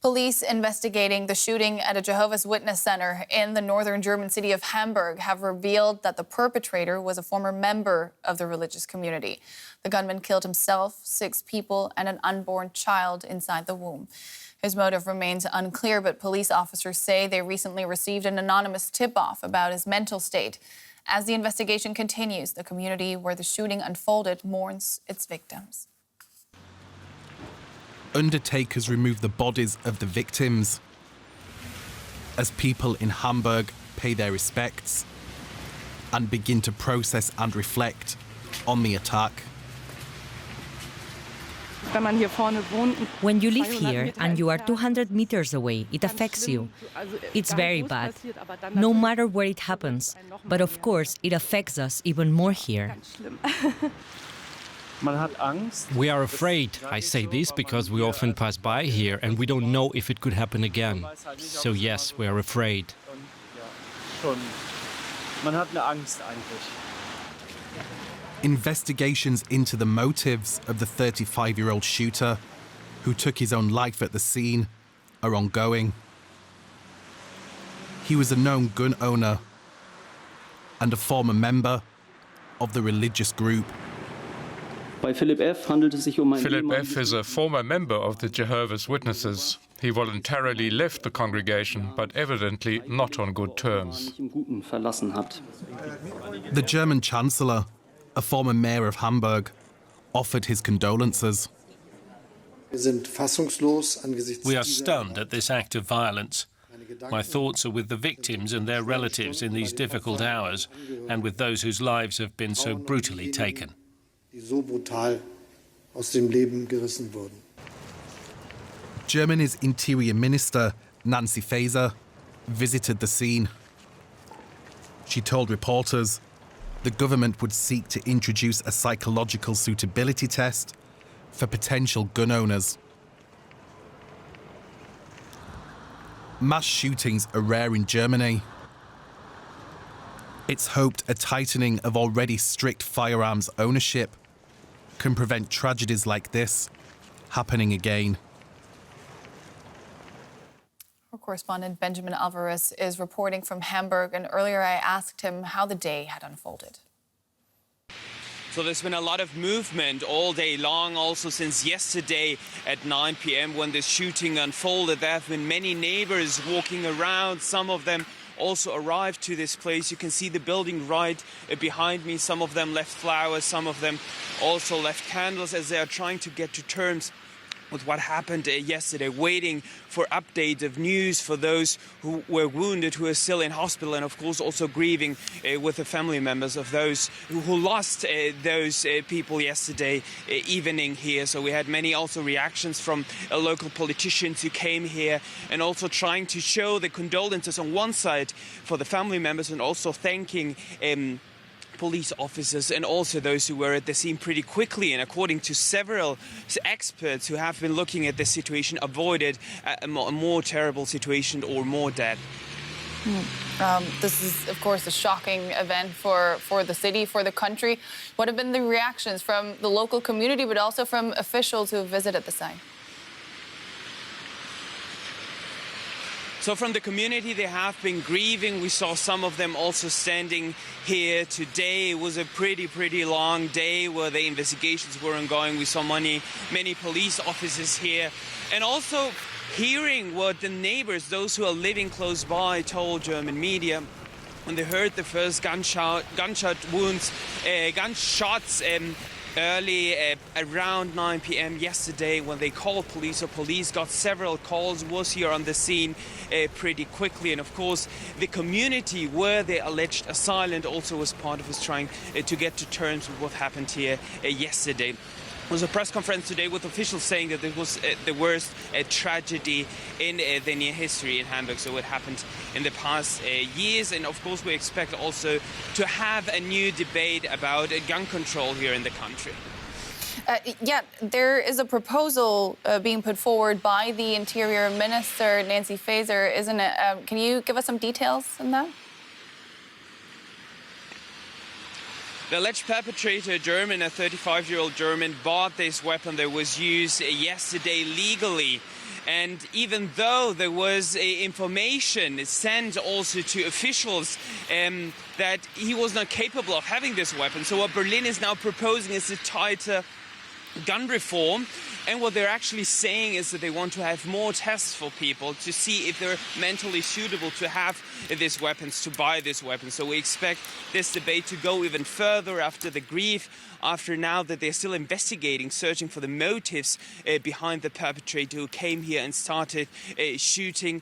Police investigating the shooting at a Jehovah's Witness center in the northern German city of Hamburg have revealed that the perpetrator was a former member of the religious community. The gunman killed himself, 6 people, and an unborn child inside the womb. His motive remains unclear, but police officers say they recently received an anonymous tip-off about his mental state. As the investigation continues, the community where the shooting unfolded mourns its victims. Undertakers remove the bodies of the victims as people in Hamburg pay their respects and begin to process and reflect on the attack. When you live here and you are 200 meters away, it affects you. It's very bad, no matter where it happens. But of course, it affects us even more here. We are afraid. I say this because we often pass by here and we don't know if it could happen again. So yes, we are afraid. Investigations into the motives of the 35-year-old shooter who took his own life at the scene are ongoing. He was a known gun owner and a former member of the religious group. Philip F. is a former member of the Jehovah's Witnesses. He voluntarily left the congregation, but evidently not on good terms. The German Chancellor, a former mayor of Hamburg, offered his condolences. We are stunned at this act of violence. My thoughts are with the victims and their relatives in these difficult hours, and with those whose lives have been so brutally taken. Germany's Interior Minister, Nancy Faeser, visited the scene. She told reporters the government would seek to introduce a psychological suitability test for potential gun owners. Mass shootings are rare in Germany. It's hoped a tightening of already strict firearms ownership can prevent tragedies like this happening again. Our correspondent Benjamin Alvarez is reporting from Hamburg, and earlier I asked him how the day had unfolded. So there's been a lot of movement all day long, also since yesterday at 9 p.m. when the shooting unfolded. There have been many neighbors walking around. Some of them also arrived to this place. You can see the building right behind me. Some of them left flowers, some of them also left candles as they are trying to get to terms with what happened yesterday, waiting for updates of news for those who were wounded, who are still in hospital, and of course also grieving with the family members of those who lost those people yesterday evening here. So we had many also reactions from local politicians who came here and also trying to show the condolences on one side for the family members and also thanking police officers and also those who were at the scene pretty quickly, and according to several experts who have been looking at this situation, avoided a more terrible situation or more dead. This is, of course, a shocking event for the city, for the country. What have been the reactions from the local community, but also from officials who have visited the site? So from the community, they have been grieving. We saw some of them also standing here today. It was a pretty long day where the investigations were ongoing. We saw many police officers here, and also hearing what the neighbors, those who are living close by, told German media when they heard the first gunshots early around 9 p.m. yesterday when they called police. So police got several calls, was here on the scene pretty quickly. And of course, the community where the alleged assailant also was part of us trying to get to terms with what happened here yesterday. There was a press conference today with officials saying that it was the worst tragedy in the near history in Hamburg. So it happened in the past years. And of course, we expect also to have a new debate about gun control here in the country. Yeah, there is a proposal being put forward by the Interior Minister, Nancy Faeser, isn't it? Can you give us some details on that? The alleged perpetrator, a 35-year-old German, bought this weapon that was used yesterday legally And even though there was information sent also to officials that he was not capable of having this weapon, so what Berlin is now proposing is a tighter gun reform. And what they're actually saying is that they want to have more tests for people to see if they're mentally suitable to have these weapons, to buy these weapons. So we expect this debate to go even further after the grief, after now that they're still investigating, searching for the motives behind the perpetrator who came here and started shooting,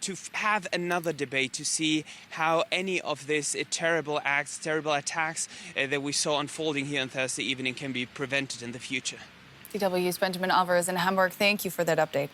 to have another debate to see how any of these terrible acts, terrible attacks that we saw unfolding here on Thursday evening can be prevented in the future. DW's Benjamin Alvarez in Hamburg, thank you for that update.